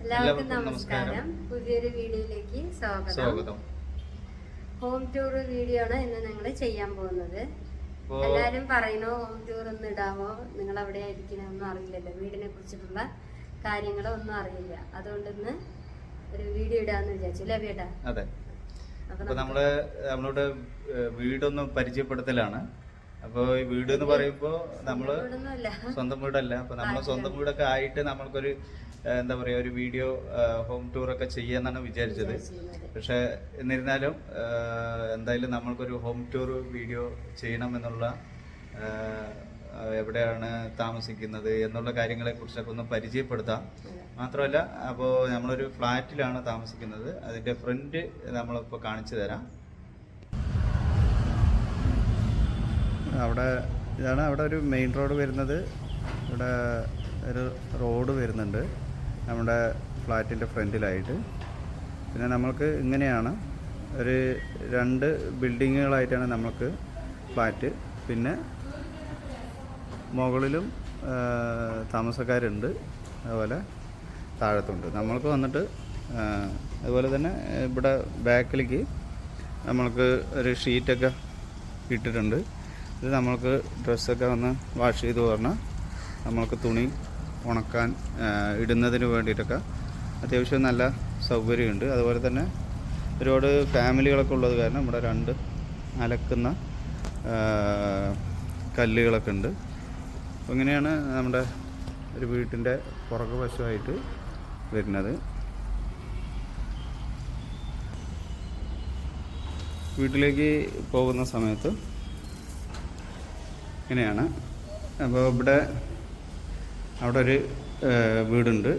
എല്ലാവർക്കും നമസ്കാരം. പുതിയൊരു വീഡിയോയിലേക്ക് സ്വാഗതം. ഹോം ടൂർ വീഡിയോ ആണ് ഇന്ന് ഞങ്ങൾ ചെയ്യാൻ പോകുന്നത്. എല്ലാരും പറയുന്നു ഹോം ടൂർ ഒന്ന് ഇടാമോ, നിങ്ങൾ അവിടെ ആയിരിക്കണമെന്നും അറിയില്ലല്ലോ, വീടിനെ കുറിച്ചിട്ടുള്ള കാര്യങ്ങളൊന്നും അറിയില്ല. അതുകൊണ്ട് ഇന്ന് ഒരു വീഡിയോ ഇടാന്ന് വിചാരിച്ചു അല്ലേ ബേട്ടാ? അതെ. അപ്പൊ നമ്മളോട് വീടൊന്ന് പരിചയപ്പെടുത്തലാണ്. അപ്പോൾ ഈ വീട് എന്ന് പറയുമ്പോൾ നമ്മള് സ്വന്തം വീടല്ല. അപ്പൊ നമ്മളെ സ്വന്തം വീടൊക്കെ ആയിട്ട് നമ്മൾക്കൊരു എന്താ പറയാ ഒരു വീഡിയോ ഹോം ടൂറൊക്കെ ചെയ്യാന്നാണ് വിചാരിച്ചത്. പക്ഷെ എന്നിരുന്നാലും എന്തായാലും നമ്മൾക്കൊരു ഹോം ടൂർ വീഡിയോ ചെയ്യണമെന്നുള്ള എവിടെയാണ് താമസിക്കുന്നത് എന്നുള്ള കാര്യങ്ങളെ കുറിച്ചൊക്കെ ഒന്ന് പരിചയപ്പെടുത്താം. മാത്രമല്ല, അപ്പോൾ നമ്മളൊരു ഫ്ലാറ്റിലാണ് താമസിക്കുന്നത്. അതിന്റെ ഫ്രണ്ട് നമ്മളിപ്പോൾ കാണിച്ചു തരാം. ഇതാണ് അവിടെ ഒരു മെയിൻ റോഡ് വരുന്നത്. ഇവിടെ ഒരു റോഡ് വരുന്നുണ്ട് നമ്മുടെ ഫ്ലാറ്റിൻ്റെ ഫ്രണ്ടിലായിട്ട്. പിന്നെ നമ്മൾക്ക് ഇങ്ങനെയാണ് ഒരു 2 ബിൽഡിങ്ങുകളായിട്ടാണ് നമ്മൾക്ക് ഫ്ലാറ്റ്. പിന്നെ മുകളിലും താമസക്കാരുണ്ട്, അതുപോലെ താഴത്തുണ്ട്. നമ്മൾക്ക് വന്നിട്ട് അതുപോലെ തന്നെ ഇവിടെ ബാക്കിലേക്ക് നമ്മൾക്ക് ഒരു ഷീറ്റൊക്കെ ഇട്ടിട്ടുണ്ട്. ഇത് നമ്മൾക്ക് ഡ്രസ്സൊക്കെ ഒന്ന് വാഷ് ചെയ്ത് പറഞ്ഞാൽ നമ്മൾക്ക് തുണി ഉണക്കാൻ ഇടുന്നതിന് വേണ്ടിയിട്ടൊക്കെ അത്യാവശ്യം നല്ല സൗകര്യമുണ്ട്. അതുപോലെ തന്നെ ഒരുപാട് ഫാമിലികളൊക്കെ ഉള്ളത് കാരണം ഇവിടെ 2 അലക്കുന്ന കല്ലുകളൊക്കെ ഉണ്ട്. അപ്പോൾ ഇങ്ങനെയാണ് നമ്മുടെ ഒരു വീട്ടിൻ്റെ പുറകു വശമായിട്ട് വരുന്നത്. വീട്ടിലേക്ക് പോകുന്ന സമയത്ത് ഇങ്ങനെയാണ്. അപ്പോൾ അവിടെ ഒരു വീടുണ്ട്.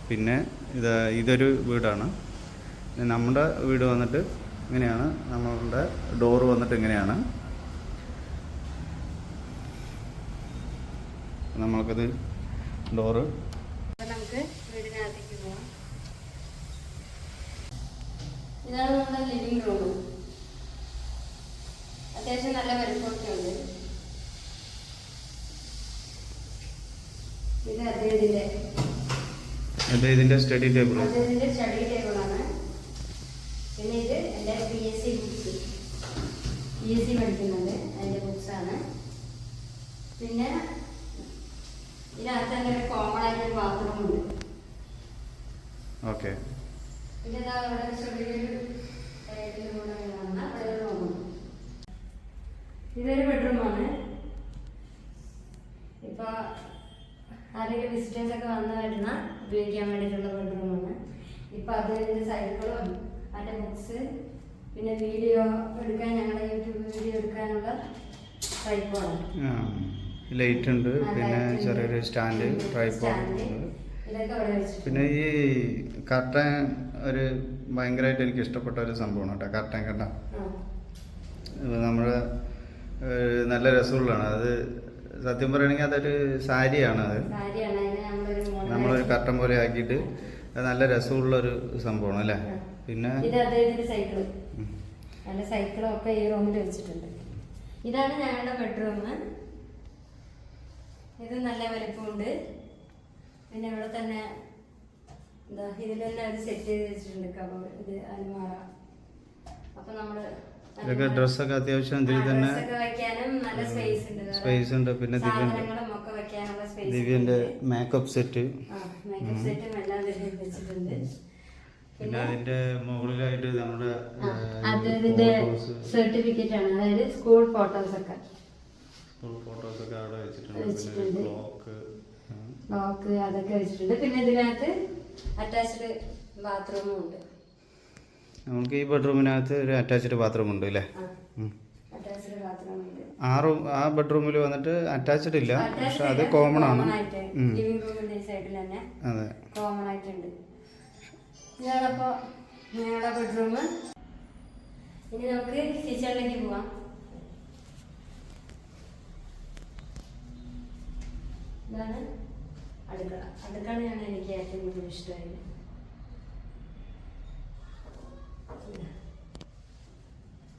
പിന്നെ ഇതൊരു വീടാണ്. നമ്മുടെ വീട് വന്നിട്ട് ഇങ്ങനെയാണ്. നമ്മളുടെ ഡോറ് വന്നിട്ട് ഇങ്ങനെയാണ്. നമ്മൾക്കത് ഡോറ് നമുക്ക് വീടിനകത്തേക്ക് പോവാം. ഇതാണ് നമ്മുടെ ലിവിംഗ് റൂം. അത്യാവശ്യം നല്ല വലുപ്പമൊക്കെ ഉണ്ട്. ഇതിന്റെ സ്റ്റഡി ടേബിൾ ആണ്. പിന്നെ ഇത് എൻ്റെ PSC ബുക്സ്, PSC പഠിക്കുന്നുണ്ട്, അതിൻ്റെ ബുക്സാണ്. പിന്നെ ഇതിനകത്ത് അങ്ങനെ കോമൺ ആയിട്ടൊരു ബാത്റൂം ഉണ്ട്. ഓക്കെ. പിന്നെ ഇതൊരു ബെഡ്റൂമാണ്. ഇപ്പൊ ആരെങ്കിലും വിസിറ്റേഴ്സ് ഒക്കെ വന്നു വരുന്ന ഉപയോഗിക്കാൻ വേണ്ടിയിട്ടുള്ള ബെഡ്റൂമാണ്. ഇപ്പൊ അതിന്റെ സൈക്കിളും അതിന്റെ ബുക്സ്, പിന്നെ വീഡിയോ എടുക്കാൻ, ഞങ്ങളുടെ യൂട്യൂബ് വീഡിയോ എടുക്കാനുള്ള ട്രൈപ്പോഡ്, ലൈറ്റ് ഉണ്ട്, പിന്നെ ചെറിയൊരു സ്റ്റാൻഡ്, ട്രൈപ്പോഡ്. പിന്നെ ഈ കർട്ടൻ ഒരു ഭയങ്കരമായിട്ട് എനിക്ക് ഇഷ്ടപ്പെട്ട ഒരു സംഭവമാണ് കേട്ടോ. കർട്ടൻ കണ്ട നമ്മുടെ നല്ല രസമുള്ളതാണ്. അത് സത്യം പറയുകയാണെങ്കിൽ അതൊരു സാരിയാണ്. അത് നമ്മളൊരു കർട്ടൻ പോലെ ആക്കിയിട്ട് നല്ല രസമുള്ളൊരു സംഭവമാണ് അല്ലേ. പിന്നെ സൈക്കിളും ഒക്കെ ഈ റൂമിൽ വെച്ചിട്ടുണ്ട്. ഇതാണ് ഞങ്ങളുടെ ബെഡ്റൂം. ഇത് നല്ല വലുപ്പമുണ്ട്. പിന്നെ ഇവിടെ തന്നെ ഇതിൽ തന്നെ ഒരു സെറ്റ് ചെയ്ത് വെച്ചിട്ടുണ്ട് കബോർഡ്, ഇത് അലമാര. അപ്പൊ നമ്മള് ഡ്രസ്സൊക്കെ അത്യാവശ്യം ഇതിൽ തന്നെ സ്പേസ് ഉണ്ട്. പിന്നെ ദിവ്യന്റെ മേക്കപ്പ് സെറ്റ്, പിന്നെ അതിന്റെ മുകളിലായിട്ട് നമ്മുടെ സർട്ടിഫിക്കറ്റ് ആണ്, അതായത് സ്കൂൾ ഫോട്ടോസ് ഒക്കെ അവിടെ വെച്ചിട്ടുണ്ട്. ലോക്ക് അതൊക്കെ വെച്ചിട്ടുണ്ട്. പിന്നെ ഇതിനകത്ത് അറ്റാച്ച്ഡ് ബാത്റൂമും ഉണ്ട്. നമുക്ക് ഈ ബെഡ്റൂമിനകത്ത് ഒരു അറ്റാച്ച്ഡ് ബാത്റൂം ഉണ്ട് അല്ലേ. ആ ബെഡ്റൂമിൽ വന്നിട്ട് അറ്റാച്ച്ഡ് ഇല്ല, പക്ഷെ അത് കോമൺ ആണ്. അതെ, കോമൺ ആയിട്ടുണ്ട്. ഇതാണപ്പോ ഞങ്ങളുടെ ബെഡ്റൂം. ഇനി നമുക്ക് കിച്ചണിലേക്ക് പോവാം. ഇതാണ് അടുക്കള. അടുക്കളയാണ് എനിക്ക് ഏറ്റവും കൂടുതൽ ഇഷ്ടമായത്.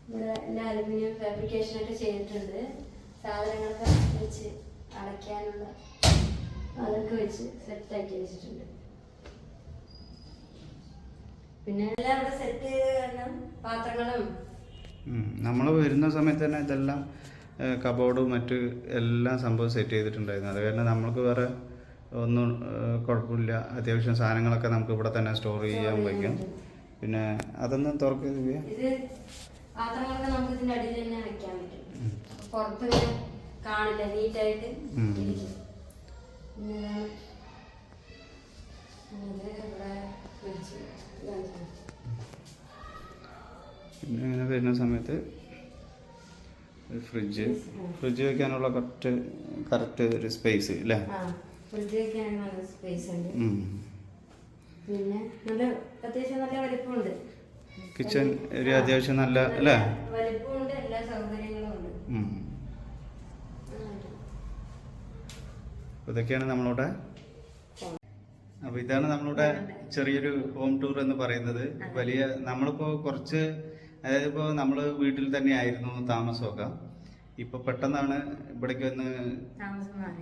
ഇവിടെ എല്ലാ അലുമിനിയം ഫാബ്രിക്കേഷനൊക്കെ ചെയ്തിട്ടുണ്ട്. സാധനങ്ങളൊക്കെ വെച്ച് അടയ്ക്കാനുള്ള അതൊക്കെ വെച്ച് സെറ്റാക്കി വെച്ചിട്ടുണ്ട്. പിന്നെ എല്ലാം ഇവിടെ സെറ്റ് ചെയ്ത് കാരണം പാത്രങ്ങളും നമ്മൾ വരുന്ന സമയത്ത് തന്നെ ഇതെല്ലാം കബോർഡും മറ്റ് എല്ലാം സംഭവം സെറ്റ് ചെയ്തിട്ടുണ്ടായിരുന്നു. അത് കാരണം നമ്മൾക്ക് വേറെ ഒന്നും കുഴപ്പമില്ല. അത്യാവശ്യം സാധനങ്ങളൊക്കെ നമുക്ക് ഇവിടെ തന്നെ സ്റ്റോർ ചെയ്യാൻ പറ്റും. പിന്നെ അതൊന്നും തുറക്കുന്നത് ഇത് പാത്രങ്ങളൊക്കെ നമുക്ക് ഇതിന്റെ അടിയിൽ തന്നെ വെക്കാൻ പറ്റും. പുറത്ത് കാണില്ല, നീറ്റായിട്ട് ഇരിക്കും. പിന്നെ ഇങ്ങനെ വരുന്ന സമയത്ത് ഫ്രിഡ്ജ് വെക്കാനുള്ള കറക്റ്റ് ഒരു സ്പേസ് അല്ലേ? ഫ്രിഡ്ജ് വെക്കാനുള്ള സ്പേസ് ഉണ്ട്. പിന്നെ നല്ല അത്യാവശ്യം നല്ല വലിപ്പമുണ്ട്. കിച്ചൺ ഒരു അത്യാവശ്യം നല്ല അല്ലേ? വലിപ്പമുണ്ട്, എല്ലാ സൗകര്യങ്ങളും ഉണ്ട്. ഇതൊക്കെയാണ് നമ്മളുടെ. അപ്പൊ ഇതാണ് നമ്മളുടെ ചെറിയൊരു ഹോം ടൂർ എന്ന് പറയുന്നത്. വലിയ നമ്മളിപ്പോ കുറച്ച്, അതായത് ഇപ്പോൾ നമ്മൾ വീട്ടിൽ തന്നെ ആയിരുന്നു താമസമൊക്കെ. ഇപ്പൊ പെട്ടെന്നാണ് ഇവിടേക്ക് വന്ന്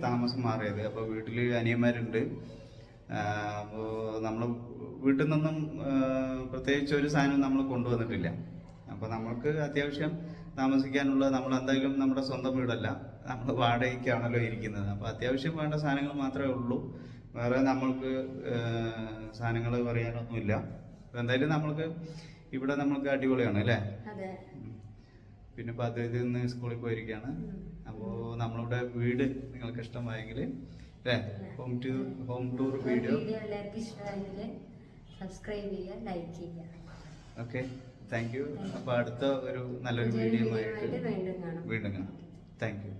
താമസം മാറിയത്. അപ്പോൾ വീട്ടിൽ അനിയന്മാരുണ്ട്. അപ്പോൾ നമ്മൾ വീട്ടിൽ നിന്നും പ്രത്യേകിച്ച് ഒരു സാധനം നമ്മൾ കൊണ്ടുവന്നിട്ടില്ല. അപ്പോൾ നമ്മൾക്ക് അത്യാവശ്യം താമസിക്കാനുള്ള, നമ്മൾ എന്തായാലും നമ്മുടെ സ്വന്തം വീടല്ല, നമ്മൾ വാടകയ്ക്കാണല്ലോ ഇരിക്കുന്നത്. അപ്പോൾ അത്യാവശ്യം വേണ്ട സാധനങ്ങൾ മാത്രമേ ഉള്ളൂ. വേറെ നമ്മൾക്ക് സാധനങ്ങൾ പറയാനൊന്നുമില്ല. അപ്പോൾ എന്തായാലും നമ്മൾക്ക് ഇവിടെ നമ്മൾക്ക് അടിപൊളിയാണ് അല്ലേ? പിന്നെ ഇപ്പം അത് ഇന്ന് സ്കൂളിൽ പോയിരിക്കുകയാണ്. അപ്പോൾ നമ്മളുടെ വീട് നിങ്ങൾക്ക് ഇഷ്ടമായെങ്കിൽ അല്ലേ, ഹോം ടൂർ വീഡിയോ എല്ലാവർക്കും ഇഷ്ടമായെങ്കിൽ സബ്സ്ക്രൈബ് ചെയ്യുക, ലൈക്ക് ചെയ്യുക. Okay, thank you. അപ്പോൾ അടുത്ത ഒരു നല്ലൊരു വീഡിയോ ആയിട്ട് വീണ്ടും കാണാം. Thank you.